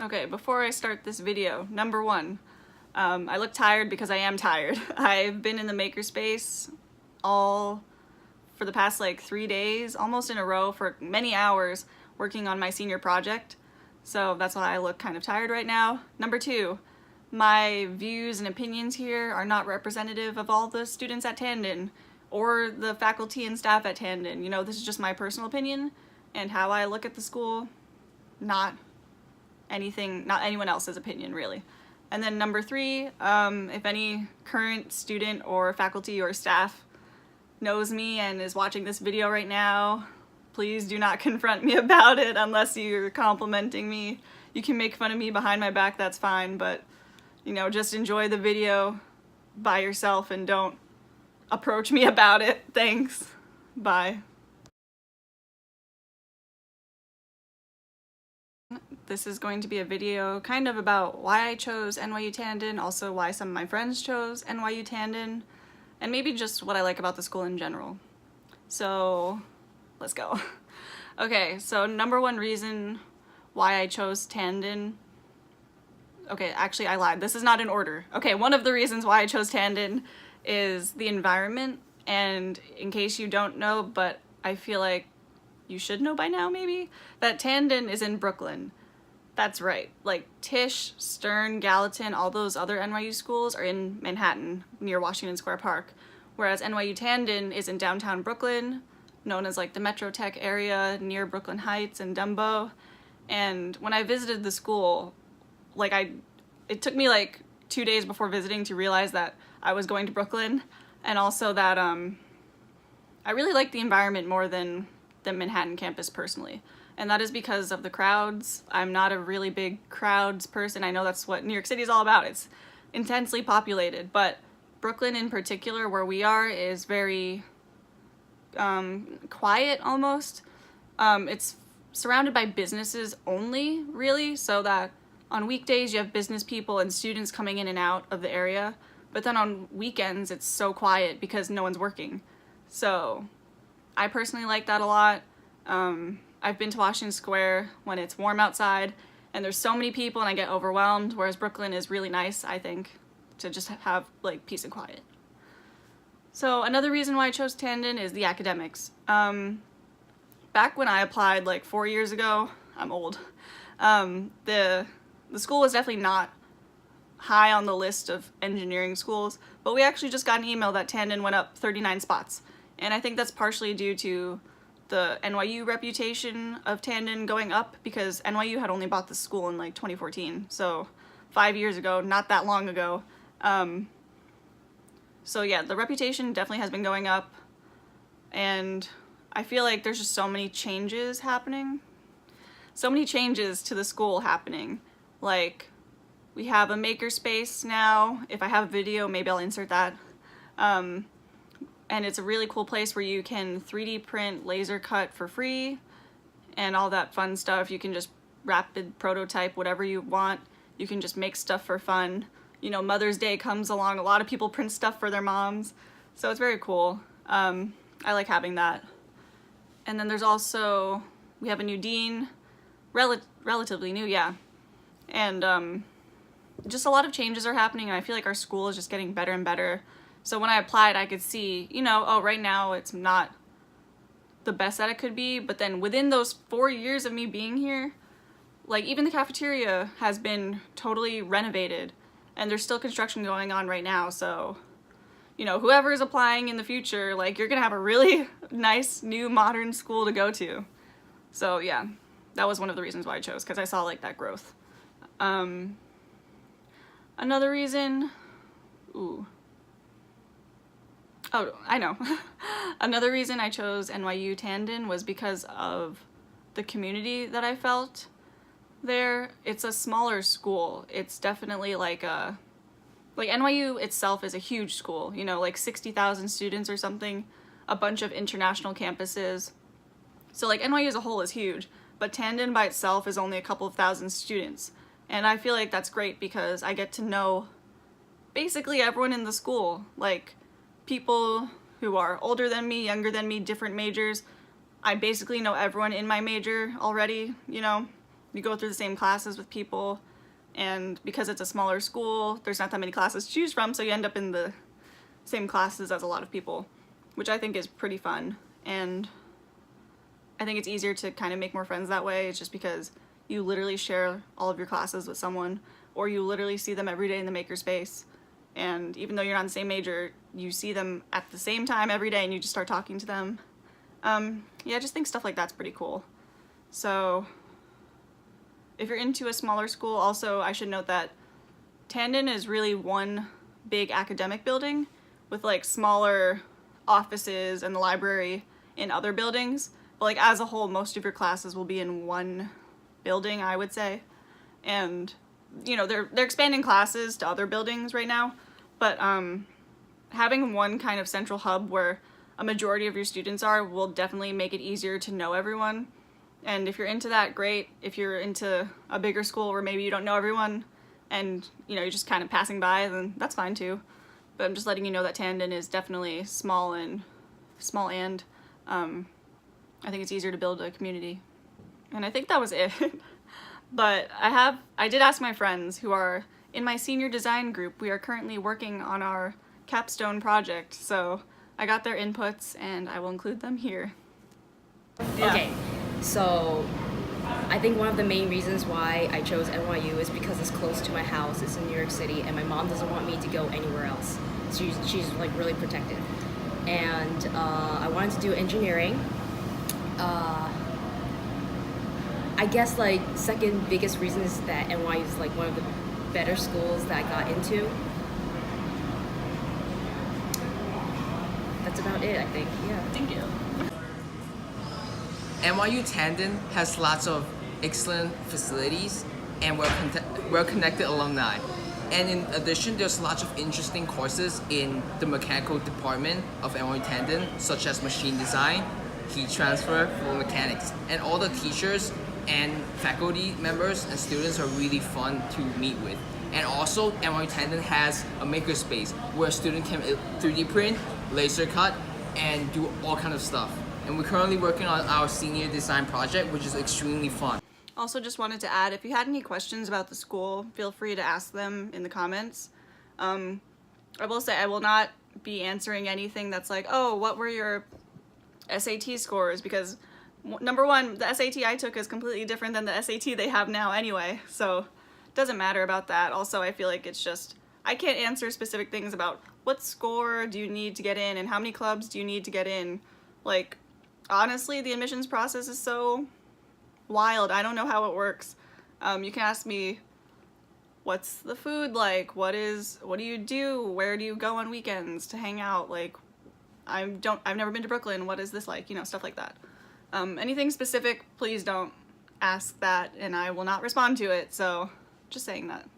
Okay, before I start this video, number one, I look tired because I am tired. I've been in the makerspace all for the past like 3 days, almost in a row for many hours working on my senior project. So that's why I look kind of tired right now. Number two, my views and opinions here are not representative of all the students at Tandon or the faculty and staff at Tandon. You know, this is just my personal opinion and how I look at the school, not anyone else's opinion really. And then number three, if any current student or faculty or staff knows me and is watching this video right now, please do not confront me about it unless you're complimenting me. You can make fun of me behind my back, that's fine, but you know, just enjoy the video by yourself and don't approach me about it. Thanks. Bye. This is going to be a video kind of about why I chose NYU Tandon, also why some of my friends chose NYU Tandon, and maybe just what I like about the school in general. So let's go. Okay, so number one reason why I chose Tandon. Okay, actually I lied. This is not in order. Okay, one of the reasons why I chose Tandon is the environment, and in case you don't know, but I feel like you should know by now maybe, that Tandon is in Brooklyn. That's right. Like Tisch, Stern, Gallatin, all those other NYU schools are in Manhattan near Washington Square Park, whereas NYU Tandon is in downtown Brooklyn, known as like the Metro Tech area near Brooklyn Heights and Dumbo. And when I visited the school, like it took me like 2 days before visiting to realize that I was going to Brooklyn, and also that I really like the environment more than the Manhattan campus personally. And that is because of the crowds. I'm not a really big crowds person. I know that's what New York City is all about. It's intensely populated, but Brooklyn in particular, where we are, is very quiet almost. It's surrounded by businesses only, really, so that on weekdays you have business people and students coming in and out of the area, but then on weekends it's so quiet because no one's working. So I personally like that a lot. I've been to Washington Square when it's warm outside and there's so many people and I get overwhelmed, whereas Brooklyn is really nice, I think, to just have like peace and quiet. So another reason why I chose Tandon is the academics. Back when I applied like 4 years ago, I'm old, the school was definitely not high on the list of engineering schools, but we actually just got an email that Tandon went up 39 spots. And I think that's partially due to the NYU reputation of Tandon going up, because NYU had only bought the school in like 2014, so 5 years ago, not that long ago. So yeah, the reputation definitely has been going up, and I feel like there's just so many changes happening. So many changes to the school happening. Like, we have a makerspace now. If I have a video, maybe I'll insert that. And it's a really cool place where you can 3D print, laser cut for free, and all that fun stuff. You can just rapid prototype whatever you want. You can just make stuff for fun. You know, Mother's Day comes along, a lot of people print stuff for their moms, so it's very cool. I like having that. And then there's also, we have a new dean, relatively new, yeah. And just a lot of changes are happening, and I feel like our school is just getting better and better. So when I applied, I could see, you know, oh, right now it's not the best that it could be, but then within those 4 years of me being here, like even the cafeteria has been totally renovated, and there's still construction going on right now, so, you know, whoever is applying in the future, like, you're gonna have a really nice, new, modern school to go to. So yeah, that was one of the reasons why I chose, because I saw like that growth. Another reason, oh, I know. Another reason I chose NYU Tandon was because of the community that I felt there. It's a smaller school. It's definitely like NYU itself is a huge school, you know, like 60,000 students or something, a bunch of international campuses. So like NYU as a whole is huge, but Tandon by itself is only a couple of thousand students. And I feel like that's great because I get to know basically everyone in the school, like people who are older than me, younger than me, different majors. I basically know everyone in my major already, you know, you go through the same classes with people, and because it's a smaller school, there's not that many classes to choose from, so you end up in the same classes as a lot of people, which I think is pretty fun. And I think it's easier to kind of make more friends that way. It's just because you literally share all of your classes with someone, or you literally see them every day in the makerspace. And even though you're not in the same major, you see them at the same time every day and you just start talking to them. Yeah, I just think stuff like that's pretty cool. So if you're into a smaller school, also I should note that Tandon is really one big academic building with like smaller offices and the library in other buildings. But like as a whole, most of your classes will be in one building, I would say. And you know, they're expanding classes to other buildings right now, but having one kind of central hub where a majority of your students are will definitely make it easier to know everyone. And if you're into that, great. If you're into a bigger school where maybe you don't know everyone and you know, you're just kind of passing by, then that's fine too. But I'm just letting you know that Tandon is definitely small and I think it's easier to build a community. And I think that was it. But I did ask my friends who are in my senior design group. We are currently working on our capstone project, so I got their inputs and I will include them here. Yeah. Okay, so I think one of the main reasons why I chose NYU is because it's close to my house. It's in New York City, and my mom doesn't want me to go anywhere else. She's like really protective, and I wanted to do engineering. I guess like second biggest reason is that NYU is like one of the better schools that I got into. That's about it, I think. Yeah. Thank you. NYU Tandon has lots of excellent facilities and well-connected alumni. And in addition, there's lots of interesting courses in the mechanical department of NYU Tandon, such as machine design, heat transfer, fluid mechanics. And all the teachers and faculty members and students are really fun to meet with. And also, NYU Tandon has a makerspace where a student can 3D print, laser cut, and do all kind of stuff. And we're currently working on our senior design project, which is extremely fun. Also just wanted to add, if you had any questions about the school, feel free to ask them in the comments. I will say I will not be answering anything that's like, oh, what were your SAT scores? Because number one, the SAT I took is completely different than the SAT they have now anyway, so it doesn't matter about that. Also, I feel like it's just, I can't answer specific things about what score do you need to get in and how many clubs do you need to get in. Like, honestly, the admissions process is so wild. I don't know how it works. You can ask me, what's the food like? What do you do? Where do you go on weekends to hang out? Like, I've never been to Brooklyn. What is this like? You know, stuff like that. Anything specific, please don't ask that and I will not respond to it. So just saying that.